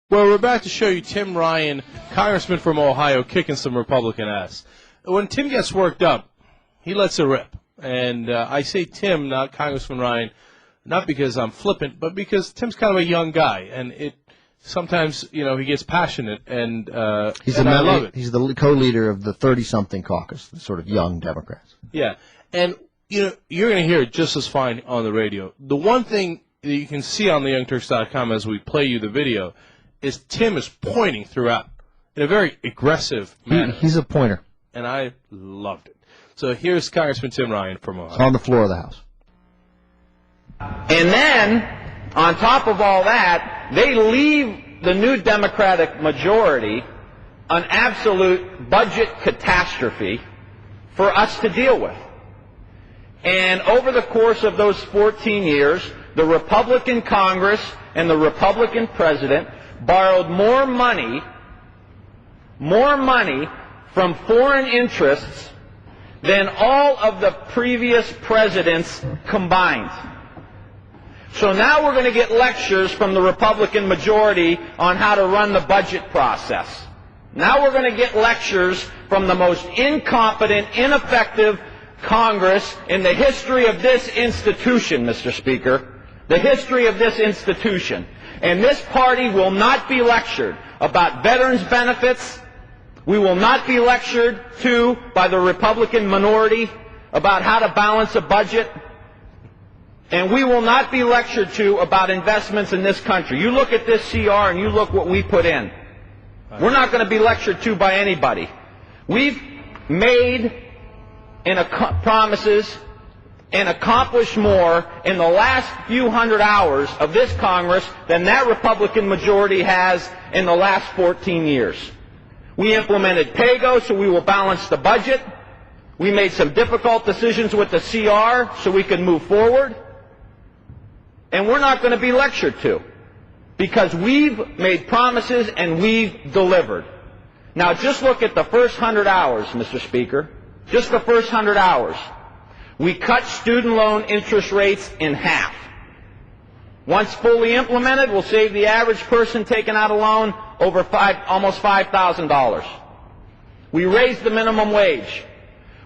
Well, we're about to show you Tim Ryan, congressman from Ohio, kicking some Republican ass. When Tim gets worked up, he lets it rip. And I say Tim, not Congressman Ryan, not because I'm flippant, but because Tim's kind of a young guy. And sometimes, he gets passionate, and I love it. He's the co-leader of the 30-something caucus, the sort of young Democrats. Yeah. And, you're going to hear it just as fine on the radio. The one thing that you can see on theyoungturks.com as we play you the video is Tim is pointing throughout in a very aggressive manner. He's a pointer. And I loved it. So here's Congressman Tim Ryan from Ohio. On the floor of the House. And then, on top of all that, they leave the new Democratic majority an absolute budget catastrophe for us to deal with. And over the course of those 14 years, the Republican Congress and the Republican President borrowed more money from foreign interests than all of the previous presidents combined. So now we're going to get lectures from the Republican majority on how to run the budget process. Now we're going to get lectures from the most incompetent, ineffective Congress in the history of this institution, Mr. Speaker. The history of this institution. And this party will not be lectured about veterans' benefits. We will not be lectured to by the Republican minority about how to balance a budget. And we will not be lectured to about investments in this country. You look at this CR and you look what we put in. We're not going to be lectured to by anybody. We've made promises and accomplished more in the last few hundred hours of this Congress than that Republican majority has in the last 14 years. We implemented PAYGO so we will balance the budget. We made some difficult decisions with the CR so we could move forward. And we're not going to be lectured to because we've made promises and we've delivered. Now just look at the first 100 hours, Mr. Speaker. Just the first 100 hours. We cut student loan interest rates in half. Once fully implemented, we'll save the average person taking out a loan almost $5,000. We raised the minimum wage.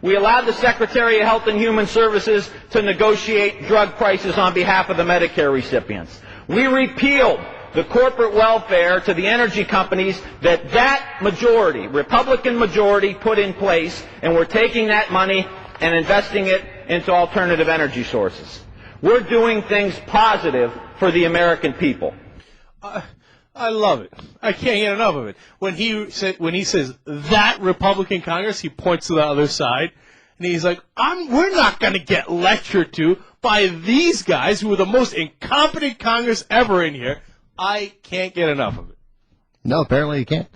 We allowed the Secretary of Health and Human Services to negotiate drug prices on behalf of the Medicare recipients. We repealed the corporate welfare to the energy companies that majority, Republican majority, put in place, and we're taking that money and investing it into alternative energy sources. We're doing things positive for the American people. I love it. I can't get enough of it. When he says that Republican Congress, he points to the other side, and he's like, we're not going to get lectured to by these guys who are the most incompetent Congress ever in here. I can't get enough of it. No, apparently you can't.